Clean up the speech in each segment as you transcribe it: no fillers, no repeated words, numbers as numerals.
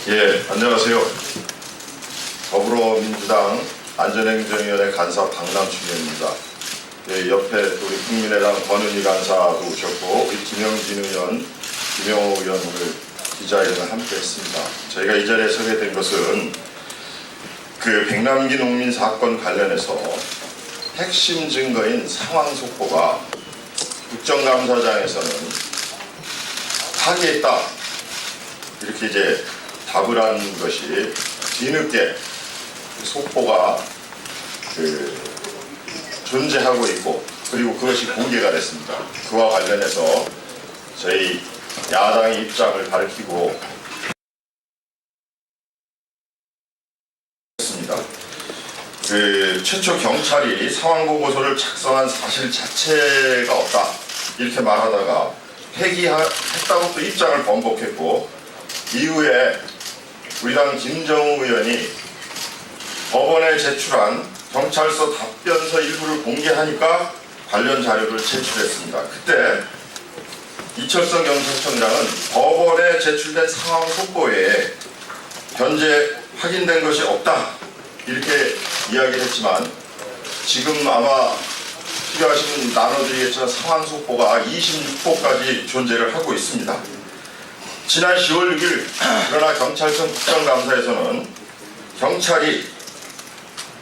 예, 안녕하세요. 더불어민주당 안전행정위원회 간사 박남춘입니다. 예, 옆에 또 우리 국민의당 권은희 간사도 오셨고 우리 김영진 의원, 김영호 의원 오늘 기자회견을 함께 했습니다. 저희가 이 자리에 서게 된 것은 그 백남기 농민 사건 관련해서 핵심 증거인 상황 속보가 국정감사장에서는 파기했다 이렇게 이제 답을 한 것이 뒤늦게 속보가 존재하고 있고 그리고 그것이 공개가 됐습니다. 그와 관련해서 저희 야당의 입장을 밝히고 했습니다. 최초 경찰이 상황보고서를 작성한 사실 자체가 없다 이렇게 말하다가 폐기했다고 또 입장을 번복했고 이후에 우리 당 김정우 의원이 법원에 제출한 경찰서 답변서 일부를 공개하니까 관련 자료를 제출했습니다. 그때 이철성 경찰청장은 법원에 제출된 상황 속보에 현재 확인된 것이 없다 이렇게 이야기를 했지만 지금 아마 필요하신 나눠드리겠지만 상황 속보가 26호까지 존재를 하고 있습니다. 지난 10월 6일 그러나 경찰청 국정감사에서는 경찰이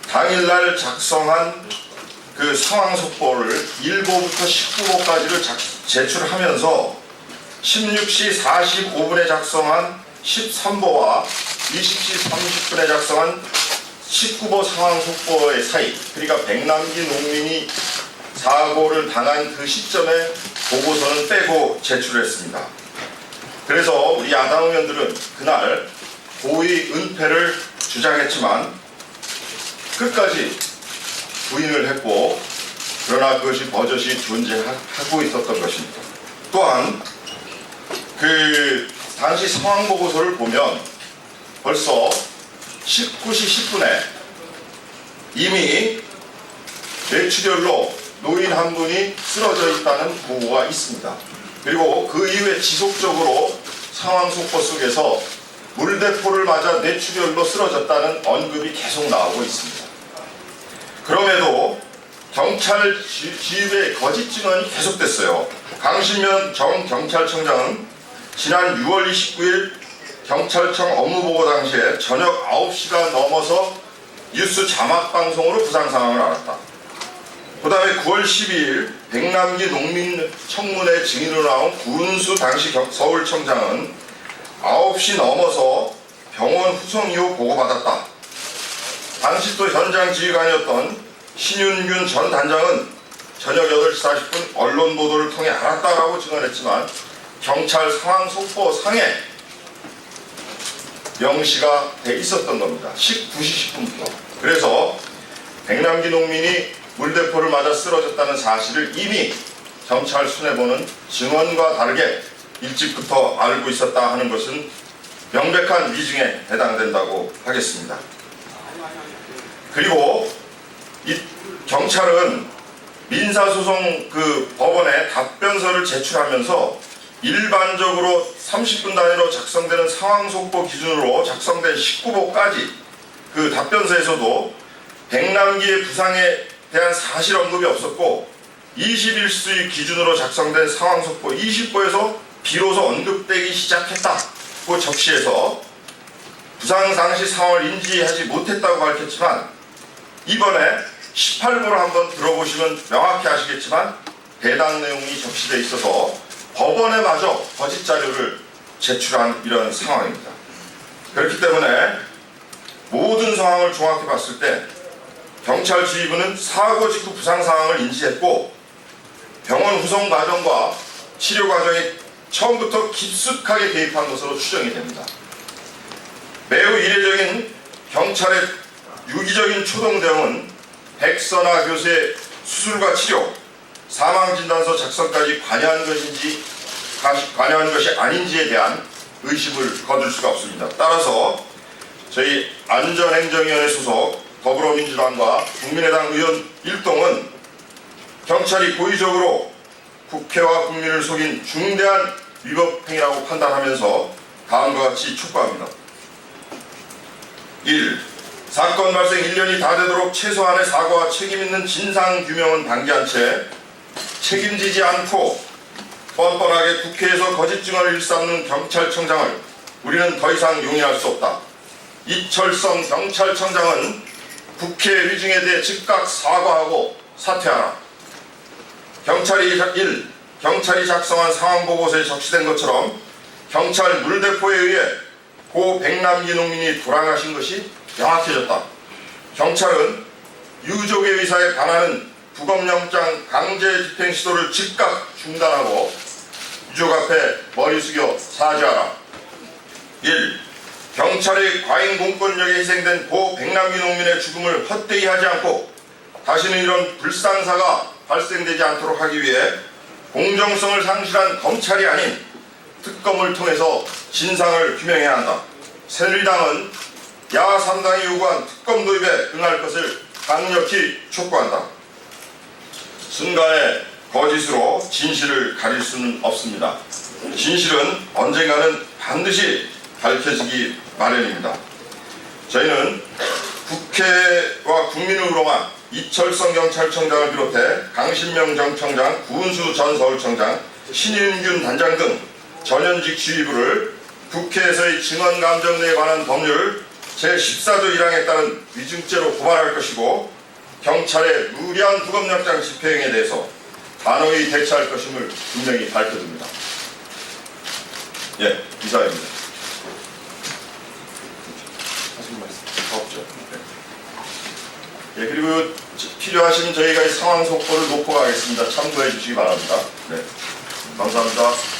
당일날 작성한 그 상황 속보를 1호부터 19호까지를 제출하면서 16시 45분에 작성한 13보와 20시 30분에 작성한 19보 상황 속보의 사이, 그러니까 백남기 농민이 사고를 당한 그 시점에 보고서는 빼고 제출했습니다. 그래서 우리 야당 의원들은 그날 고의 은폐를 주장했지만 끝까지 부인을 했고 그러나 그것이 버젓이 존재하고 있었던 것입니다. 또한 그 당시 상황보고서를 보면 벌써 19시 10분에 이미 뇌출혈로 노인 한 분이 쓰러져 있다는 보고가 있습니다. 그리고 그 이후에 지속적으로 상황 속보 속에서 물대포를 맞아 뇌출혈로 쓰러졌다는 언급이 계속 나오고 있습니다. 그럼에도 경찰 지휘부의 거짓 증언이 계속됐어요. 강신면 정 경찰청장은 지난 6월 29일 경찰청 업무보고 당시에 저녁 9시가 넘어서 뉴스 자막방송으로 부상 상황을 알았다. 그 다음에 9월 12일 백남기 농민 청문회 증인으로 나온 구은수 당시 서울청장은 9시 넘어서 병원 후송 이후 보고받았다. 당시 또 현장 지휘관이었던 신윤균 전 단장은 저녁 8시 40분 언론 보도를 통해 알았다라고 증언했지만 경찰 상황 속보 상에 명시가 돼 있었던 겁니다. 19시 10분부터. 그래서 백남기 농민이 물대포를 맞아 쓰러졌다는 사실을 이미 경찰 수뇌부는 증언과 다르게 일찍부터 알고 있었다 하는 것은 명백한 위증에 해당된다고 하겠습니다. 그리고 이 경찰은 민사소송 그 법원에 답변서를 제출하면서 일반적으로 30분 단위로 작성되는 상황속보 기준으로 작성된 19보까지 그 답변서에서도 백남기의 부상에 대한 사실 언급이 없었고 21수의 기준으로 작성된 상황속보 20보에서 비로소 언급되기 시작했다. 그 적시해서 부상 당시 상황을 인지하지 못했다고 밝혔지만 이번에 18보를 한번 들어보시면 명확히 아시겠지만 해당 내용이 적시되어 있어서 법원에 마저 거짓 자료를 제출한 이런 상황입니다. 그렇기 때문에 모든 상황을 종합해 봤을 때 경찰 지휘부는 사고 직후 부상 상황을 인지했고 병원 후송 과정과 치료 과정에 처음부터 깊숙하게 개입한 것으로 추정이 됩니다. 매우 이례적인 경찰의 유기적인 초동 대응은 백선아 교수의 수술과 치료, 사망진단서 작성까지 관여한 것이 아닌지에 대한 의심을 거둘 수가 없습니다. 따라서 저희 안전행정위원회 소속 더불어민주당과 국민의당 의원 일동은 경찰이 고의적으로 국회와 국민을 속인 중대한 위법 행위라고 판단하면서 다음과 같이 촉구합니다. 1. 사건 발생 1년이 다 되도록 최소한의 사과와 책임 있는 진상 규명은 방기한 채 책임지지 않고 뻔뻔하게 국회에서 거짓 증언을 일삼는 경찰청장을 우리는 더 이상 용인할 수 없다. 이철성 경찰청장은 국회 위증에 대해 즉각 사과하고 사퇴하라. 경찰이 작성한 상황보고서에 적시된 것처럼 경찰 물대포에 의해 고 백남기 농민이 돌아가신 것이 명확해졌다. 경찰은 유족의 의사에 반하는 구검영장 강제 집행 시도를 즉각 중단하고 유족 앞에 머리 숙여 사죄하라. 1. 경찰의 과잉 공권력에 희생된 고 백남기 농민의 죽음을 헛되이 하지 않고 다시는 이런 불상사가 발생되지 않도록 하기 위해 공정성을 상실한 검찰이 아닌 특검을 통해서 진상을 규명해야 한다. 새누리당은 야 3당이 요구한 특검 도입에 응할 것을 강력히 촉구한다. 순간의 거짓으로 진실을 가릴 수는 없습니다. 진실은 언젠가는 반드시 밝혀지기 마련입니다. 저희는 국회와 국민을 우롱한 이철성 경찰청장을 비롯해 강신명 전 청장, 구은수 전 서울청장, 신윤균 단장 등 전현직 지휘부를 국회에서의 증언감정에 관한 법률 제14조 1항에 따른 위증죄로 고발할 것이고 경찰의 무리한 구검영장 집행에 대해서 단호히 대처할 것임을 분명히 밝혀둡니다. 예, 이사입니다. 하신 말씀 없죠? 네. 예, 그리고 필요하시면 저희가 이 상황 속보를 놓고 가겠습니다. 참고해 주시기 바랍니다. 네, 감사합니다.